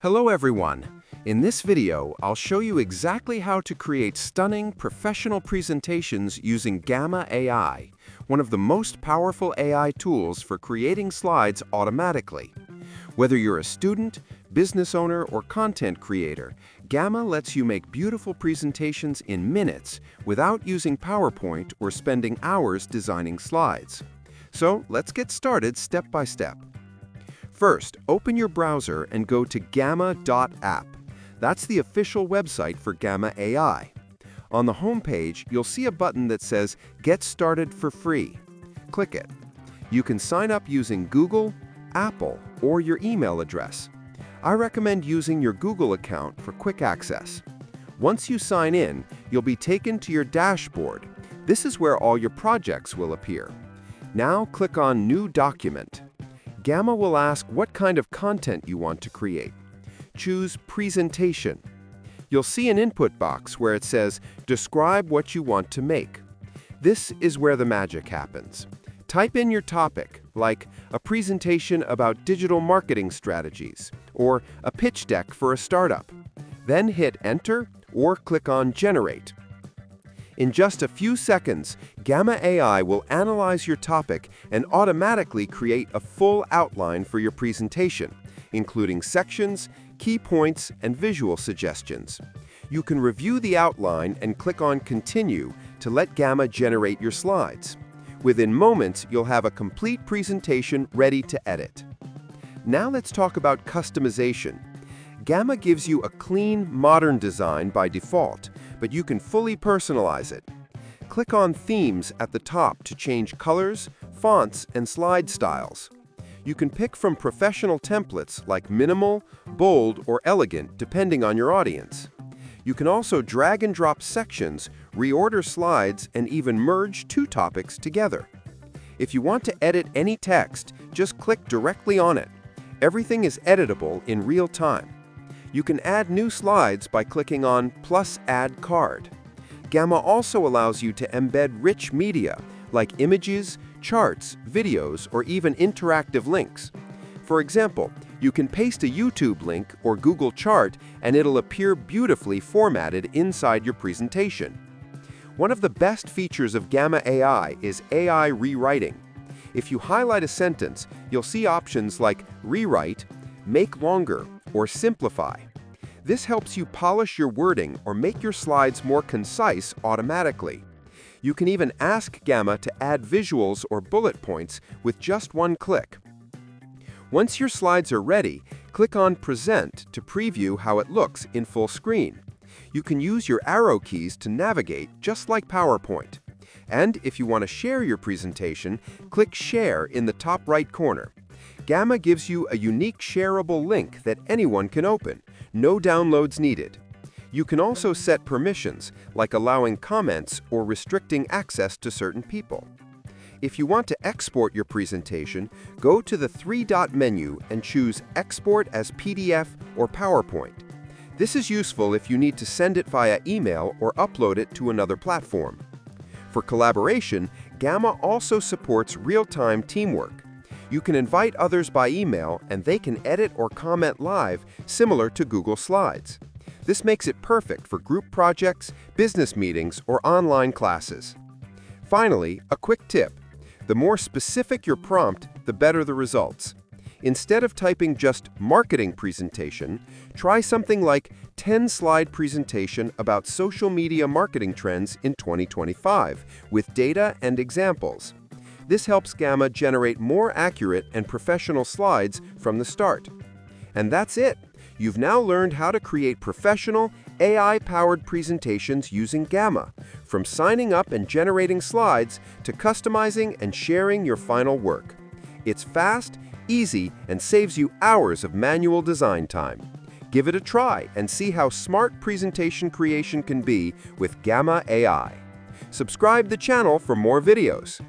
Hello everyone! In this video, I'll show you exactly how to create stunning, professional presentations using Gamma AI, one of the most powerful AI tools for creating slides automatically. Whether you're a student, business owner, or content creator, Gamma lets you make beautiful presentations in minutes without using PowerPoint or spending hours designing slides. So let's get started step by step. First, open your browser and go to gamma.app. That's the official website for Gamma AI. On the home page, you'll see a button that says Get Started for Free. Click it. You can sign up using Google, Apple, or your email address. I recommend using your Google account for quick access. Once you sign in, you'll be taken to your dashboard. This is where all your projects will appear. Now click on New Document. Gamma will ask what kind of content you want to create. Choose Presentation. You'll see an input box where it says, Describe what you want to make. This is where the magic happens. Type in your topic, like a presentation about digital marketing strategies, or a pitch deck for a startup. Then hit Enter or click on Generate. In just a few seconds, Gamma AI will analyze your topic and automatically create a full outline for your presentation, including sections, key points, and visual suggestions. You can review the outline and click on Continue to let Gamma generate your slides. Within moments, you'll have a complete presentation ready to edit. Now let's talk about customization. Gamma gives you a clean, modern design by default, but you can fully personalize it. Click on Themes at the top to change colors, fonts, and slide styles. You can pick from professional templates like minimal, bold, or elegant, depending on your audience. You can also drag and drop sections, reorder slides, and even merge two topics together. If you want to edit any text, just click directly on it. Everything is editable in real time. You can add new slides by clicking on plus Add Card. Gamma also allows you to embed rich media like images, charts, videos, or even interactive links. For example, you can paste a YouTube link or Google chart and it'll appear beautifully formatted inside your presentation. One of the best features of Gamma AI is AI rewriting. If you highlight a sentence, you'll see options like Rewrite, Make Longer, or Simplify. This helps you polish your wording or make your slides more concise automatically. You can even ask Gamma to add visuals or bullet points with just one click. Once your slides are ready, click on Present to preview how it looks in full screen. You can use your arrow keys to navigate just like PowerPoint. And if you want to share your presentation, click Share in the top right corner. Gamma gives you a unique shareable link that anyone can open. No downloads needed. You can also set permissions, like allowing comments or restricting access to certain people. If you want to export your presentation, go to the three-dot menu and choose Export as PDF or PowerPoint. This is useful if you need to send it via email or upload it to another platform. For collaboration, Gamma also supports real-time teamwork. You can invite others by email and they can edit or comment live, similar to Google Slides. This makes it perfect for group projects, business meetings, or online classes. Finally, a quick tip. The more specific your prompt, the better the results. Instead of typing just marketing presentation, try something like 10-slide presentation about social media marketing trends in 2025 with data and examples. This helps Gamma generate more accurate and professional slides from the start. And that's it. You've now learned how to create professional, AI-powered presentations using Gamma, from signing up and generating slides to customizing and sharing your final work. It's fast, easy, and saves you hours of manual design time. Give it a try and see how smart presentation creation can be with Gamma AI. Subscribe the channel for more videos.